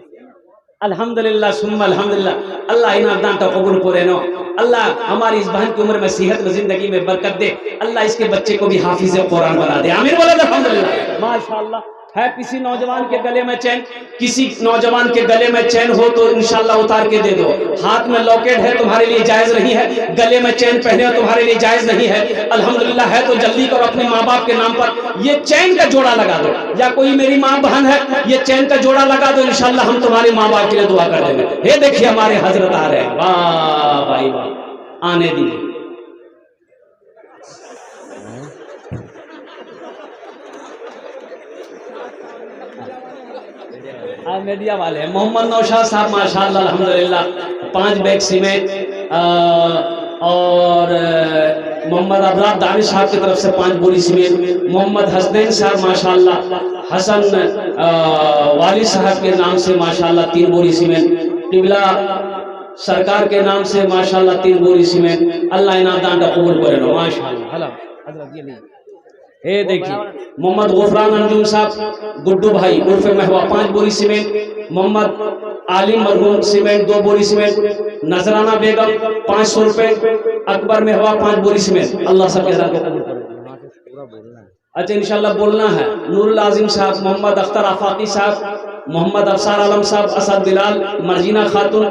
अल्हम्दुलिल्लाह सुम्मा अल्हम्दुलिल्लाह। अल्लाह इन्हें दान तो कबूल करे नो। अल्लाह हमारी इस बहन की उम्र में सेहत में जिंदगी में बरकत दे। अल्लाह इसके बच्चे को भी हाफिज कुरान बना दे। आमीन बोलो अल्हम्दुलिल्लाह। माशाअल्लाह। है किसी नौजवान के गले में चैन, किसी नौजवान के गले में चैन हो तो इंशाल्लाह उतार के दे दो। हाथ में लॉकेट है तुम्हारे लिए जायज नहीं है, गले में चैन पहने हो तुम्हारे लिए जायज नहीं है। अल्हम्दुलिल्लाह है तो जल्दी करो अपने माँ बाप के नाम पर ये चैन का जोड़ा लगा दो। या कोई मेरी माँ बहन है ये चैन का जोड़ा लगा दो, इंशाल्लाह हम तुम्हारे माँ बाप के लिए दुआ कर देंगे। ये देखिए हमारे हजरत आ रहे हैं। वाह भाई वाह, आने दीजिए। मीडिया वाले हैं मोहम्मद नौशाद साहब माशाल्लाह अल्हम्दुलिल्लाह 5 बैग सीमेंट। और मोहम्मद अबरार दानिश साहब की तरफ से 5 बोरी सीमेंट। मोहम्मद हसनैन साहब माशाल्लाह, हसन वाली साहब के नाम से माशाल्लाह 3 बोरी सीमेंट। टिबला सरकार के नाम से माशाल्लाह 3 बोरी सीमेंट। अल्लाह इना दान कबूल करे माशाल्लाह। हजरत ये लीजिए। ये देखिए मोहम्मद गुफरान अंजुम साहब गुड्डू भाई उर्फ महवा 5 बोरी सीमेंट, मोहम्मद आलिम मरहूम सीमेंट 2 बोरी सीमेंट, नजराना बेगम 500 रुपए, अकबर महवा 5 बोरी सीमेंट। अल्लाह सब को कबूल करे। अच्छा इंशाल्लाह बोलना है। नूरुल आजिम साहब, मोहम्मद अख्तर आफाकी साहब, मोहम्मद अफसार आलम साहब, असद बिलाल, मर्जीना खातून,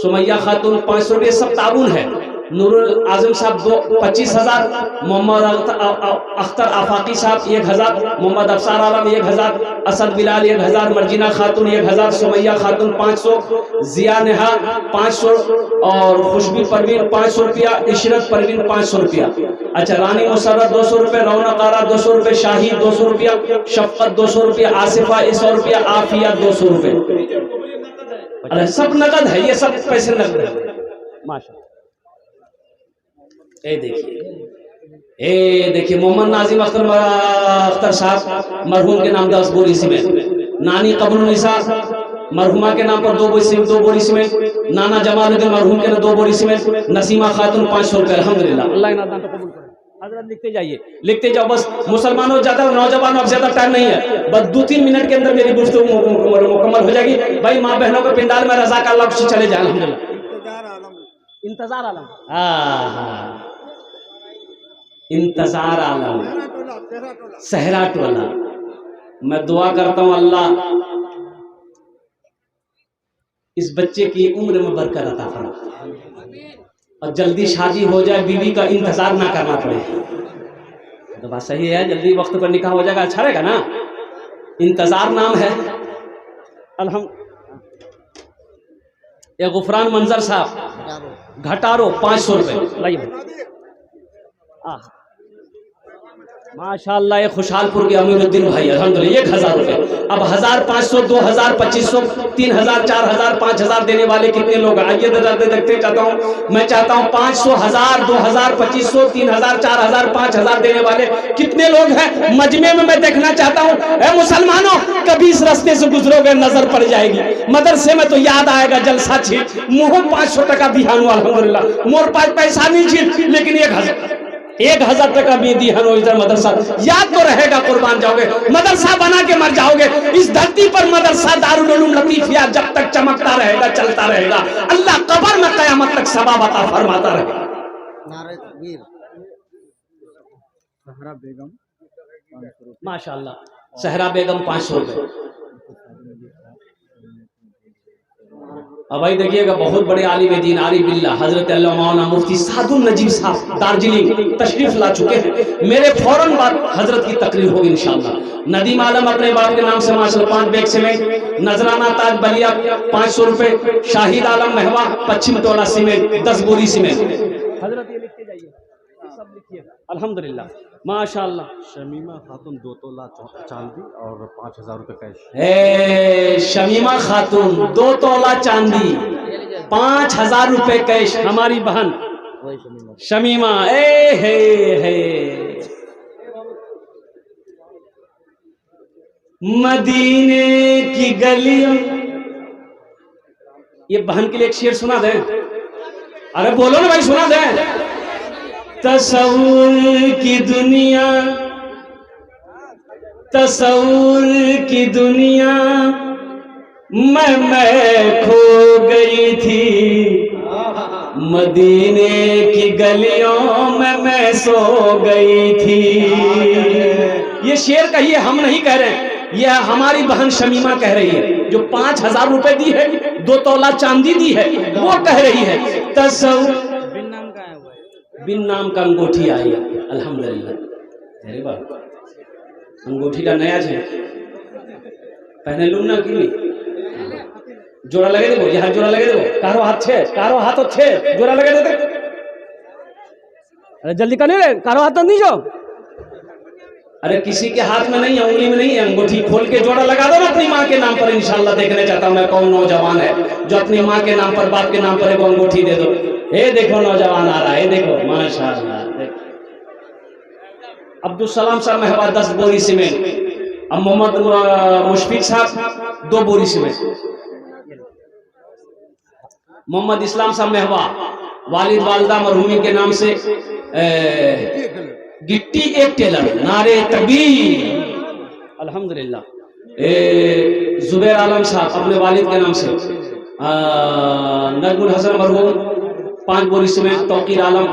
सुमैया खातून 500 रुपये सब ताबुन है। नूरुल आजम साहब 25,000, मोहम्मद अख्तर आफाकी साहब 1,000, मोहम्मद अफसार आलम 1,000, असद बिलाल 1,000, मर्जीना खातून 1,000, सुमैया खातून 500, जिया नेहा 500 और खुशबू परवीन 500 रुपया, इशरत परवीन 500 रुपया। अच्छा रानी मुसर्रत 200 रुपये, रौनक आरा 200 रुपये, शाही 200 रुपया, शफकत 200 रुपया, आसिफा 100 रुपया, आफिया 200 रुपये। अरे सब नकद है, ये सब पैसे नकद है माशा। ये देखिए मोहम्मद नाजिम अख्तर साहब मरहूम के नाम 10 बोरी सीमेंट, नानी कबरुनिसा मरहुमा के नाम पर 2 बोरी सीमेंट, नाना जमालुद्दीन मरहूम के नाम 2 बोरी सीमेंट, नसीमा खातून 500 रुपये। अल्हम्दुलिल्लाह, अल्लाह इनाम कबूल करे। हजरत लिखते जाइए, लिखते जाओ। बस मुसलमानों ज्यादा नौजवानों अब ज्यादा टाइम नहीं है, बस 2-3 मिनट के अंदर मेरी गुफ्तगू मुकम्मल हो जाएगी। भाई माँ बहनों के पिंडाल में रज़ा का लफ्ज़ चले जाए। अल्हम्दुलिल्लाह, इंतजार आलम, हाँ इंतजार आलम, सहरा टोला। मैं दुआ करता हूँ अल्लाह इस बच्चे की उम्र में बरकत अता फरमाए और जल्दी शादी हो जाए, बीवी का इंतजार ना करना पड़े। तो बात सही है, जल्दी वक्त पर निकाह हो जाएगा, अच्छा रहेगा ना। इंतजार नाम है। ये गुफरान मंजर साहब घटारो 500 रुपये लाइए। माशाअल्लाह, ये खुशहालपुर के अमीरुद्दीन भाई अल्हम्दुलिल्लाह 1,000 रुपये। अब 1,000, 500, 2,000, 2,500, 3,000, 4,000, 5,000 देने वाले कितने लोग? आइए देखते चाहता हूँ। मैं चाहता हूँ 500, 1,000, 2,000, 2,500, 3,000, 4,000, 5,000 देने वाले कितने लोग हैं मजमे में? मैं देखना चाहता हूँ। ए मुसलमानों, कभी इस रास्ते से गुजरोगे नजर पड़ जाएगी। मदरसे में तो याद आएगा जलसा छी मुँह 500 टका दिहानु अल्हम्दुलिल्लाह, मोर पास पैसा नहीं छी, लेकिन 1,000 टका भी दिया नो इधर मदरसा याद तो रहेगा। कुर्बान जाओगे, मदरसा बना के मर जाओगे। इस धरती पर मदरसा दारुल उलूम लतीफिया जब तक चमकता रहेगा, चलता रहेगा, अल्लाह कब्र में कयामत तक सवाब अता फरमाता रहेगा। नारे तकबीर। सहरा बेगम माशाअल्लाह, सहरा बेगम 500 रुपये। अब भाई देखिएगा, बहुत बड़े आलिम दीन आरिफ बिल्लाह हजरत अल्लाह मौलाना मुफ्ती सादुल नजीब साहब दार्जिलिंग तशरीफ ला चुके हैं। मेरे फौरन बाद हजरत की तकरीर होगी इंशाअल्लाह। नदीम आलम अपने बाप के नाम से माशाअल्लाह 5 बैग सीमेंट, नजराना ताज बलिया 500 रुपये, शाहिद आलम महवा पश्चिम टोला सीमेंट 10 बोरी सीमेंट। हजरत ये लिखते जाइए, सब लिखिए। अल्हम्दुलिल्लाह माशाअल्लाह। शमीमा खातून 2 तोला चांदी और 5,000 रुपये कैश। शमीमा खातून 2 तोला चांदी 5,000 रुपये कैश। हमारी बहन शमीमा हे मदीने की गलियों। ये बहन के लिए एक शेर सुना दें। अरे बोलो ना भाई, सुना दें। तसव्वुर की दुनिया, तसव्वुर की दुनिया मैं खो गई थी, मदीने की गलियों में मैं सो गई थी। ये शेर कहिए, हम नहीं कह रहे हैं, यह हमारी बहन शमीमा कह रही है, जो 5,000 रुपए दी है, 2 तोला चांदी दी है, वो कह रही है। तसव्वुर बिन नाम का अंगूठी आई अल्हम्दुलिल्लाह। अरे बाप, अंगूठी का नया है, पहने लूँ ना कि जोड़ा लगे देबो, यहाँ जोड़ा लगे देबो। कारो हाथ अच्छे जोड़ा लगे दे। अरे जल्दी करने रे, कारो हाथ तो नहीं जो। अरे किसी के हाथ में नहीं है, उंगली में नहीं है, अंगूठी खोल के जोड़ा लगा दो ना अपनी माँ के नाम पर। इंशाल्लाह देखने चाहता हूँ मैं कौन नौजवान है जो अपनी माँ के नाम पर, बाप के नाम पर एक अंगूठी दे दो। ये देखो नौजवान आ रहा है, देखो माशाअल्लाह। अब्दुल सलाम साहब महबा 10 बोरी सीमेंट। अब मोहम्मद मुशफिक साहब 2 बोरी सीमेंट। मोहम्मद इस्लाम साहब महबा वालिद वालदा मरहूमी के नाम से गिट्टी एक टेलर, नारे तकबीर। अल्हम्दुलिल्लाह। जुबैर आलम साहब अपने वालिद के नाम से, नजमुल हसन मरहूम 5 बोरी में, तौकीर आलम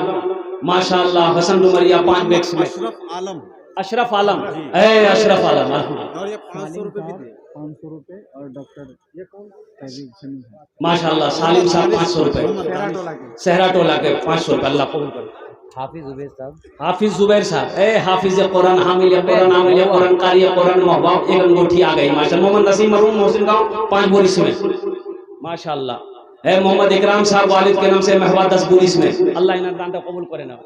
माशाअल्लाह, हसन डुमरिया 5 बैग्स में, अशरफ आलम, अशरफ आलम, और ये 500 रुपए भी दिए, 500 रुपए। और डॉक्टर ये कौन माशाअल्लाह सालिम साहब 500 रुपए, सहरा टोला के 500 रुपए, अल्लाह कबूल करे। हाफिज जुबैर साहब, हाफिज जुबैर साहब, हाफिज कुरान, हामिल कुरान, आमिल कुरान, कारी कुरान, महबाब, एक अंगूठी आ गई माशाअल्लाह। मोहम्मद नसीम मरहूम मोहसिन गांव 5 बोरी में माशाअल्लाह। मोहम्मद इकराम साहब वालिद के नाम से महवा 10 बोरी में, अल्लाह इन्हें दान कबूल करे ना।